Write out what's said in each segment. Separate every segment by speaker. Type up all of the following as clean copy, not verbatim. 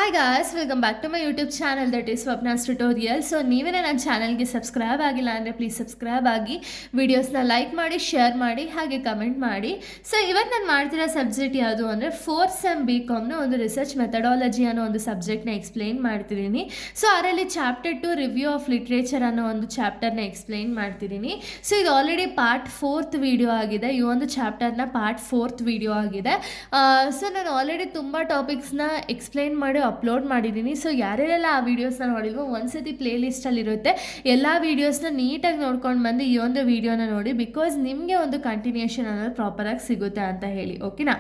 Speaker 1: Hi guys, welcome back to my YouTube channel that is Swapna's tutorial. So ನೀವೇ ನನ್ನ ಚಾನಲ್ಗೆ subscribe ಆಗಿಲ್ಲ ಅಂದರೆ ಪ್ಲೀಸ್ ಸಬ್ಸ್ಕ್ರೈಬ್ ಆಗಿ, ವಿಡಿಯೋಸ್ನ ಲೈಕ್ ಮಾಡಿ, ಶೇರ್ ಮಾಡಿ, ಹಾಗೆ ಕಮೆಂಟ್ ಮಾಡಿ. ಸೊ ಇವತ್ತು ನಾನು ಮಾಡ್ತಿರೋ ಸಬ್ಜೆಕ್ಟ್ ಯಾವುದು ಅಂದರೆ ಫೋರ್ತ್ ಸೆಮ್ BComನ ಒಂದು ರಿಸರ್ಚ್ ಮೆಥಡಾಲಜಿ ಅನ್ನೋ ಒಂದು ಸಬ್ಜೆಕ್ಟ್ನ ಎಕ್ಸ್ಪ್ಲೈನ್ ಮಾಡ್ತಿದ್ದೀನಿ. ಸೊ ಅದರಲ್ಲಿ ಚಾಪ್ಟರ್ 2 ರಿವ್ಯೂ ಆಫ್ ಲಿಟ್ರೇಚರ್ ಅನ್ನೋ ಒಂದು ಚಾಪ್ಟರ್ನ ಎಕ್ಸ್ಪ್ಲೈನ್ ಮಾಡ್ತಿದ್ದೀನಿ. ಸೊ ಇದು ಆಲ್ರೆಡಿ ಪಾರ್ಟ್ 4th ವಿಡಿಯೋ ಆಗಿದೆ. ಈ ಒಂದು ಚಾಪ್ಟರ್ನ ಪಾರ್ಟ್ 4th ವಿಡಿಯೋ ಆಗಿದೆ. ಸೊ ನಾನು ಆಲ್ರೆಡಿ ತುಂಬ ಟಾಪಿಕ್ಸ್ನ ಎಕ್ಸ್ಪ್ಲೈನ್ ಮಾಡಿ ಅಪ್ಲೋಡ್ ಮಾಡಿದ್ದೀನಿ. ಸೊ ಯಾರ್ಯಾರೆಲ್ಲ ಆ ವೀಡಿಯೋಸ್ನ ನೋಡಿಲ್ವೋ ಒಂದ್ಸತಿ ಪ್ಲೇ ಲಿಸ್ಟಲ್ಲಿರುತ್ತೆ, ಎಲ್ಲ ವೀಡಿಯೋಸ್ನ ನೀಟಾಗಿ ನೋಡ್ಕೊಂಡು ಬಂದು ಈ ಒಂದು ವೀಡಿಯೋನ ನೋಡಿ, ಬಿಕಾಸ್ ನಿಮಗೆ ಒಂದು ಕಂಟಿನ್ಯೂಷನ್ ಅನ್ನೋದು ಪ್ರಾಪರಾಗಿ ಸಿಗುತ್ತೆ ಅಂತ ಹೇಳಿ. ಓಕೆನಾ?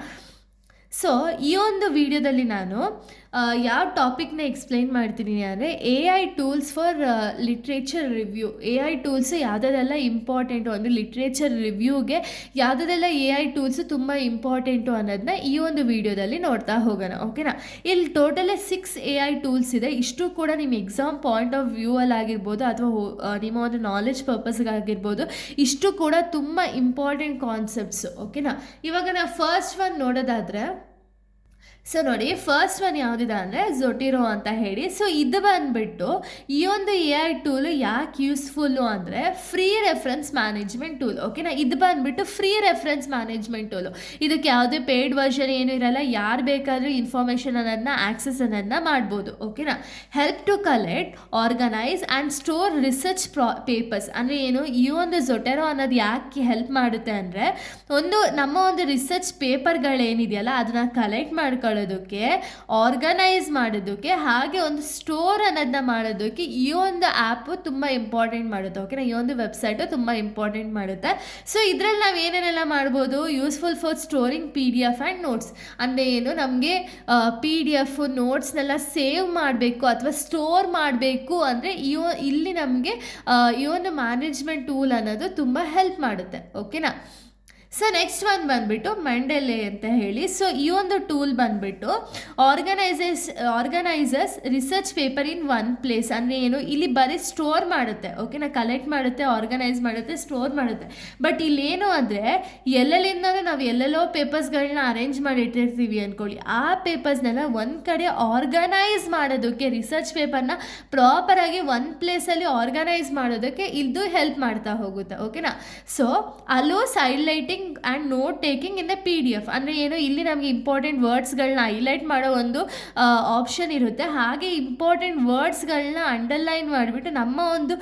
Speaker 1: ಸೊ ಈ ಒಂದು ವಿಡಿಯೋದಲ್ಲಿ ನಾನು ಯಾವ ಟಾಪಿಕ್ನ ಎಕ್ಸ್ಪ್ಲೈನ್ ಮಾಡ್ತಿದ್ದೀನಿ ಅಂದರೆ AI tools for literature review. AI tools ಯಾವುದೆಲ್ಲ ಇಂಪಾರ್ಟೆಂಟು ಅಂದರೆ ಲಿಟ್ರೇಚರ್ ರಿವ್ಯೂಗೆ ಯಾವುದೆಲ್ಲ AI ಟೂಲ್ಸು ತುಂಬ ಇಂಪಾರ್ಟೆಂಟು ಅನ್ನೋದನ್ನ ಈ ಒಂದು ವಿಡಿಯೋದಲ್ಲಿ ನೋಡ್ತಾ ಹೋಗೋಣ. ಓಕೆನಾ? ಇಲ್ಲಿ ಟೋಟಲಿ 6 AI ಟೂಲ್ಸ್ ಇದೆ. ಇಷ್ಟು ಕೂಡ ನಿಮ್ಮ ಎಕ್ಸಾಮ್ ಪಾಯಿಂಟ್ ಆಫ್ ವ್ಯೂ ಅಲ್ಲಿ ಆಗಿರ್ಬೋದು ಅಥವಾ ನಿಮ್ಮ ಒಂದು ನಾಲೆಜ್ ಪರ್ಪಸ್ಗಾಗಿರ್ಬೋದು, ಇಷ್ಟು ಕೂಡ ತುಂಬ ಇಂಪಾರ್ಟೆಂಟ್ ಕಾನ್ಸೆಪ್ಟ್ಸು. ಓಕೆನಾ? ಇವಾಗ ನಾವು ಫಸ್ಟ್ ಒನ್ ನೋಡೋದಾದರೆ, ಸೊ ನೋಡಿ, ಫಸ್ಟ್ ಒನ್ ಯಾವುದಿದೆ ಅಂದರೆ ಝೊಟಿರೋ ಅಂತ ಹೇಳಿ. ಸೊ ಇದು ಬಂದುಬಿಟ್ಟು ಈ ಒಂದು AI ಟೂಲು ಯಾಕೆ ಯೂಸ್ಫುಲ್ಲು ಅಂದರೆ ಫ್ರೀ ರೆಫರೆನ್ಸ್ ಮ್ಯಾನೇಜ್ಮೆಂಟ್ ಟೂಲ್. ಓಕೆನಾ? ಇದು ಬಂದುಬಿಟ್ಟು ಫ್ರೀ ರೆಫರೆನ್ಸ್ ಮ್ಯಾನೇಜ್ಮೆಂಟ್ ಟೂಲು. ಇದಕ್ಕೆ ಯಾವುದೇ ಪೇಯ್ಡ್ ವರ್ಷನ್ ಏನೂ ಇರಲ್ಲ. ಯಾರು ಬೇಕಾದರೂ ಇನ್ಫಾರ್ಮೇಷನ್ ಅನ್ನೋದನ್ನ ಆಕ್ಸೆಸ್ ಅನ್ನೋದನ್ನ ಮಾಡ್ಬೋದು. ಓಕೆನಾ? Help to collect, organise and store research papers. ಅಂದರೆ ಏನು, ಈ ಒಂದು ಝೊಟೆರೋ ಅನ್ನೋದು ಯಾಕೆ ಹೆಲ್ಪ್ ಮಾಡುತ್ತೆ ಅಂದರೆ, ನಮ್ಮ ಒಂದು ರಿಸರ್ಚ್ ಪೇಪರ್ಗಳೇನಿದೆಯಲ್ಲ ಅದನ್ನು ಕಲೆಕ್ಟ್ ಮಾಡ್ಕೊಳ್ಳೋದಕ್ಕೆ, ಆರ್ಗನೈಸ್ ಮಾಡೋದಕ್ಕೆ, ಹಾಗೆ ಒಂದು ಸ್ಟೋರ್ ಅನ್ನೋದನ್ನ ಮಾಡೋದಕ್ಕೆ ಈ ಒಂದು ಆ್ಯಪು ತುಂಬ ಇಂಪಾರ್ಟೆಂಟ್ ಮಾಡುತ್ತೆ. ಓಕೆನಾ? ಈ ಒಂದು ವೆಬ್ಸೈಟು ತುಂಬ ಇಂಪಾರ್ಟೆಂಟ್ ಮಾಡುತ್ತೆ. ಸೊ ಇದರಲ್ಲಿ ನಾವು ಏನೇನೆಲ್ಲ ಮಾಡ್ಬೋದು, useful for storing PDF and notes. ಅಂದರೆ ಏನು, ನಮಗೆ PDF ನೋಟ್ಸ್ನೆಲ್ಲ ಸೇವ್ ಮಾಡಬೇಕು ಅಥವಾ ಸ್ಟೋರ್ ಮಾಡಬೇಕು ಅಂದರೆ ಇಲ್ಲಿ ನಮಗೆ ಈ ಒಂದು ಮ್ಯಾನೇಜ್ಮೆಂಟ್ ಟೂಲ್ ಅನ್ನೋದು ತುಂಬ ಹೆಲ್ಪ್ ಮಾಡುತ್ತೆ. ಓಕೆನಾ? ಸೊ ನೆಕ್ಸ್ಟ್ ಒನ್ ಬಂದುಬಿಟ್ಟು ಮೆಂಡೆಲೆ ಅಂತ ಹೇಳಿ. ಸೊ ಈ ಒಂದು ಟೂಲ್ ಬಂದುಬಿಟ್ಟು organisers research paper in one place. ಅಂದರೆ ಏನು, ಇಲ್ಲಿ ಬರೀ ಸ್ಟೋರ್ ಮಾಡುತ್ತೆ. ಓಕೆನಾ? ಕಲೆಕ್ಟ್ ಮಾಡುತ್ತೆ, ಆರ್ಗನೈಸ್ ಮಾಡುತ್ತೆ, ಸ್ಟೋರ್ ಮಾಡುತ್ತೆ. ಬಟ್ ಇಲ್ಲೇನು ಅಂದರೆ, ಎಲ್ಲೆಲ್ಲಿಂದ ನಾವು ಎಲ್ಲೆಲ್ಲೋ ಪೇಪರ್ಸ್ಗಳನ್ನ ಅರೇಂಜ್ ಮಾಡಿ ಇಟ್ಟಿರ್ತೀವಿ ಅಂದ್ಕೊಳ್ಳಿ, ಆ ಪೇಪರ್ಸ್ನೆಲ್ಲ ಒಂದು ಕಡೆ ಆರ್ಗನೈಸ್ ಮಾಡೋದಕ್ಕೆ, ರಿಸರ್ಚ್ ಪೇಪರ್ನ ಪ್ರಾಪರಾಗಿ ಒಂದು ಪ್ಲೇಸಲ್ಲಿ ಆರ್ಗನೈಸ್ ಮಾಡೋದಕ್ಕೆ ಇದು ಹೆಲ್ಪ್ ಮಾಡ್ತಾ ಹೋಗುತ್ತೆ. ಓಕೆನಾ? So allows highlighting and note taking in the PDF. ಅಂದರೆ ಏನು, ಇಲ್ಲಿ ನಮಗೆ ಇಂಪಾರ್ಟೆಂಟ್ ವರ್ಡ್ಸ್ಗಳನ್ನ ಹೈಲೈಟ್ ಮಾಡೋ ಒಂದು ಆಪ್ಷನ್ ಇರುತ್ತೆ. ಹಾಗೆ ಇಂಪಾರ್ಟೆಂಟ್ ವರ್ಡ್ಸ್ಗಳನ್ನ ಅಂಡರ್ಲೈನ್ ಮಾಡಿಬಿಟ್ಟು ನಮ್ಮ ಒಂದು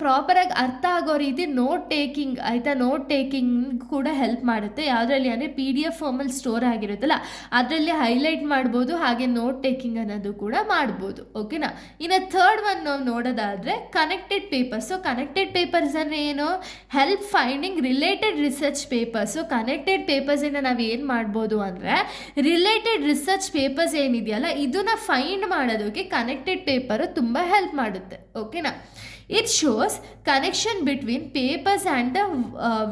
Speaker 1: ಪ್ರಾಪರಾಗಿ ಅರ್ಥ ಆಗೋ ರೀತಿ ನೋಟ್ ಟೇಕಿಂಗ್, ಆಯಿತಾ, ನೋಟ್ ಟೇಕಿಂಗ್ ಕೂಡ ಹೆಲ್ಪ್ ಮಾಡುತ್ತೆ. ಯಾವುದರಲ್ಲಿ ಅಂದರೆ PDF ಫಾರ್ಮಲ್ಲಿ ಸ್ಟೋರ್ ಆಗಿರುತ್ತಲ್ಲ ಅದರಲ್ಲಿ ಹೈಲೈಟ್ ಮಾಡ್ಬೋದು, ಹಾಗೆ ನೋಟ್ ಟೇಕಿಂಗ್ ಅನ್ನೋದು ಕೂಡ ಮಾಡ್ಬೋದು. ಓಕೆನಾ? ಇನ್ನು ಥರ್ಡ್ ಒನ್ ನಾವು ನೋಡೋದಾದರೆ connected papers. So connected papers ಅಂದರೆ ಏನು, help finding related research papers. Connected ಪೇಪರ್ಸಿಂದ ನಾವು ಏನು ಮಾಡ್ಬೋದು ಅಂದರೆ, ರಿಲೇಟೆಡ್ ರಿಸರ್ಚ್ ಪೇಪರ್ಸ್ ಏನಿದೆಯಲ್ಲ ಇದನ್ನು ಫೈಂಡ್ ಮಾಡೋದಕ್ಕೆ ಕನೆಕ್ಟೆಡ್ ಪೇಪರು ತುಂಬ ಹೆಲ್ಪ್ ಮಾಡುತ್ತೆ. ಓಕೆನಾ? It shows connection between papers and the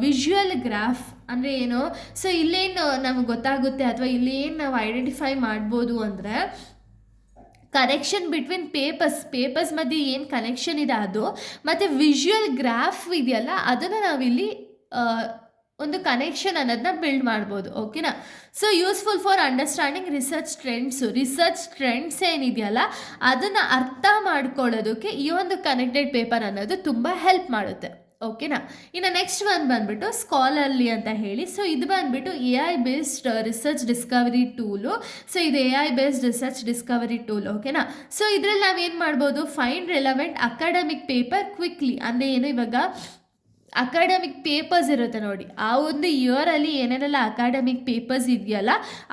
Speaker 1: visual graph. ಅಂದರೆ ಏನು, ಸೊ ಇಲ್ಲೇನು ನಮಗೆ ಗೊತ್ತಾಗುತ್ತೆ ಅಥವಾ ಇಲ್ಲೇನು ನಾವು ಐಡೆಂಟಿಫೈ ಮಾಡ್ಬೋದು ಅಂದರೆ, ಕನೆಕ್ಷನ್ ಬಿಟ್ವೀನ್ ಪೇಪರ್ಸ್ ಮಧ್ಯೆ ಏನು ಕನೆಕ್ಷನ್ ಇದೆ ಅದು, ಮತ್ತು ವಿಜುವಲ್ ಗ್ರಾಫ್ ಇದೆಯಲ್ಲ ಅದನ್ನು ನಾವಿಲ್ಲಿ ಒಂದು ಕನೆಕ್ಷನ್ ಅನ್ನೋದನ್ನ ಬಿಲ್ಡ್ ಮಾಡ್ಬೋದು. ಓಕೆನಾ? So useful for understanding research trends ಏನಿದೆಯಲ್ಲ ಅದನ್ನು ಅರ್ಥ ಮಾಡ್ಕೊಳ್ಳೋದಕ್ಕೆ ಈ ಒಂದು ಕನೆಕ್ಟೆಡ್ ಪೇಪರ್ ಅನ್ನೋದು ತುಂಬ ಹೆಲ್ಪ್ ಮಾಡುತ್ತೆ. ಓಕೆನಾ? ಇನ್ನು ನೆಕ್ಸ್ಟ್ ಒನ್ ಬಂದುಬಿಟ್ಟು ಸ್ಕಾಲರ್ಲಿ ಅಂತ ಹೇಳಿ. ಸೊ ಇದು ಬಂದುಬಿಟ್ಟು AI based research Discovery tool. So ಇದು AI based research Discovery tool. ಓಕೆನಾ? ಸೊ ಇದರಲ್ಲಿ ನಾವೇನು ಮಾಡ್ಬೋದು, find relevant academic paper quickly. ಅಂದರೆ ಏನು, ಇವಾಗ ಅಕಾಡೆಮಿಕ್ ಪೇಪರ್ಸ್ ಇರುತ್ತೆ ನೋಡಿ, ಆ ಒಂದು ಇಯರಲ್ಲಿ ಏನೇನೆಲ್ಲ ಅಕಾಡೆಮಿಕ್ ಪೇಪರ್ಸ್ ಇದೆಯಲ್ಲ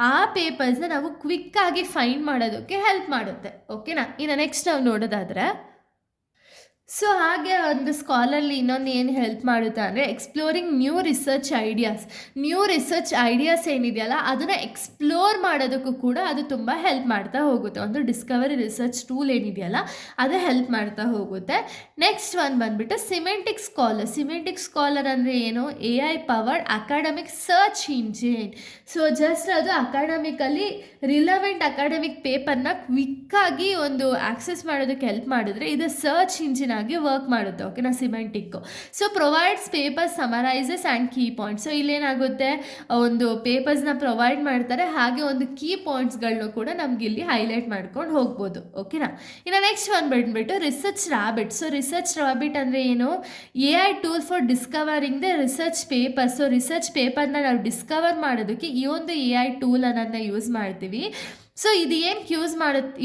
Speaker 1: ಆ ಪೇಪರ್ಸ್ನ ನಾವು ಕ್ವಿಕ್ಕಾಗಿ ಫೈಂಡ್ ಮಾಡೋದಕ್ಕೆ ಹೆಲ್ಪ್ ಮಾಡುತ್ತೆ. ಓಕೆನಾ? ಇನ್ನು ನೆಕ್ಸ್ಟ್ ನಾವು ನೋಡೋದಾದರೆ, ಸೊ ಹಾಗೆ ಒಂದು ಸ್ಕಾಲರ್ಲಿ ಇನ್ನೊಂದು ಏನು ಹೆಲ್ಪ್ ಮಾಡುತ್ತೆ ಅಂದರೆ ಎಕ್ಸ್ಪ್ಲೋರಿಂಗ್ ನ್ಯೂ ರಿಸರ್ಚ್ ಐಡಿಯಾಸ್ ಏನಿದೆಯಲ್ಲ ಅದನ್ನು ಎಕ್ಸ್ಪ್ಲೋರ್ ಮಾಡೋದಕ್ಕೂ ಕೂಡ ಅದು ತುಂಬ ಹೆಲ್ಪ್ ಮಾಡ್ತಾ ಹೋಗುತ್ತೆ. ಒಂದು ಡಿಸ್ಕವರಿ ರಿಸರ್ಚ್ ಟೂಲ್ ಏನಿದೆಯಲ್ಲ ಅದು ಹೆಲ್ಪ್ ಮಾಡ್ತಾ ಹೋಗುತ್ತೆ. ನೆಕ್ಸ್ಟ್ ಒನ್ ಬಂದುಬಿಟ್ಟು ಸಿಮೆಂಟಿಕ್ ಸ್ಕಾಲರ್ ಅಂದರೆ ಏನು, AI powered academic search engine. So just ಅದು ಅಕಾಡೆಮಿಕಲ್ಲಿ ರಿಲೆವೆಂಟ್ ಅಕಾಡೆಮಿಕ್ ಪೇಪರ್ನ ಕ್ವಿಕ್ಕಾಗಿ ಒಂದು ಆಕ್ಸೆಸ್ ಮಾಡೋದಕ್ಕೆ ಹೆಲ್ಪ್ ಮಾಡಿದ್ರೆ ಇದು ಸರ್ಚ್ ಇಂಜಿನ್ ಆಗಿ ವರ್ಕ್ ಮಾಡುತ್ತೆ. ಓಕೆನಾ, semantic. So provides paper summarises and key points. So ಇಲ್ಲೇನಾಗುತ್ತೆ, ಒಂದು ಪೇಪರ್ಸ್ನ ಪ್ರೊವೈಡ್ ಮಾಡ್ತಾರೆ, ಹಾಗೆ ಒಂದು ಕೀ ಪಾಯಿಂಟ್ಸ್ಗಳನ್ನೂ ಕೂಡ ನಮ್ಗೆ ಇಲ್ಲಿ ಹೈಲೈಟ್ ಮಾಡ್ಕೊಂಡು ಹೋಗ್ಬೋದು. ಓಕೆನಾ. ಇನ್ನು ನೆಕ್ಸ್ಟ್ ಒಂದು ಬಂದ್ಬಿಟ್ಟು research rabbit. So research rabbit ಅಂದರೆ ಏನು, AI tool for discovering the research paper. So research ಪೇಪರ್ನ ನಾವು ಡಿಸ್ಕವರ್ ಮಾಡೋದಕ್ಕೆ ಈ ಒಂದು AI ಟೂಲನ್ನು ಯೂಸ್ ಮಾಡ್ತೀವಿ. ಸೊ ಇದು ಏನಕ್ಕೆ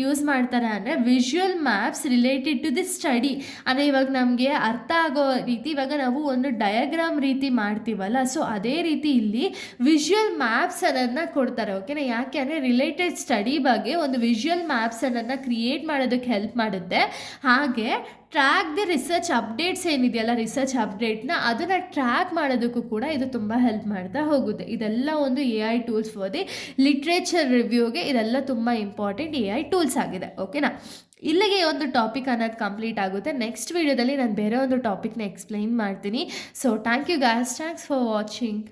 Speaker 1: ಯೂಸ್ ಮಾಡ್ತಾರೆ ಅಂದರೆ visual maps related to the study. ಅಂದರೆ ಇವಾಗ ನಮಗೆ ಅರ್ಥ ಆಗೋ ರೀತಿ, ಇವಾಗ ನಾವು ಒಂದು ಡಯಾಗ್ರಾಮ್ ರೀತಿ ಮಾಡ್ತೀವಲ್ಲ, ಸೊ ಅದೇ ರೀತಿ ಇಲ್ಲಿ ವಿಜುವಲ್ ಮ್ಯಾಪ್ಸನ್ನು ಕೊಡ್ತಾರೆ. ಓಕೆನಾ, ಯಾಕೆ ಅಂದರೆ ರಿಲೇಟೆಡ್ ಸ್ಟಡಿ ಬಗ್ಗೆ ಒಂದು ವಿಜುವಲ್ ಮ್ಯಾಪ್ಸನ್ನು ಕ್ರಿಯೇಟ್ ಮಾಡೋದಕ್ಕೆ ಹೆಲ್ಪ್ ಮಾಡುತ್ತೆ. ಹಾಗೆ ಟ್ರ್ಯಾಕ್ ದಿ ರಿಸರ್ಚ್ ಅಪ್ಡೇಟ್ಸ್ ಏನಿದೆಯಲ್ಲ, ರಿಸರ್ಚ್ ಅಪ್ಡೇಟ್ನ ಅದನ್ನು ಟ್ರ್ಯಾಕ್ ಮಾಡೋದಕ್ಕೂ ಕೂಡ ಇದು ತುಂಬ ಹೆಲ್ಪ್ ಮಾಡ್ತಾ ಹೋಗುತ್ತೆ. ಇದೆಲ್ಲ ಒಂದು AI tools for the literature ರಿವ್ಯೂಗೆ ಇದೆಲ್ಲ ತುಂಬ ಇಂಪಾರ್ಟೆಂಟ್ AI ಟೂಲ್ಸ್ ಆಗಿದೆ. ಓಕೆನಾ. ಇಲ್ಲಿಗೆ ಒಂದು ಟಾಪಿಕ್ ಅನ್ನೋದು ಕಂಪ್ಲೀಟ್ ಆಗುತ್ತೆ. ನೆಕ್ಸ್ಟ್ ವೀಡಿಯೋದಲ್ಲಿ ನಾನು ಬೇರೆ ಒಂದು ಟಾಪಿಕ್ನ ಎಕ್ಸ್ಪ್ಲೈನ್ ಮಾಡ್ತೀನಿ. So thank you guys, thanks for watching.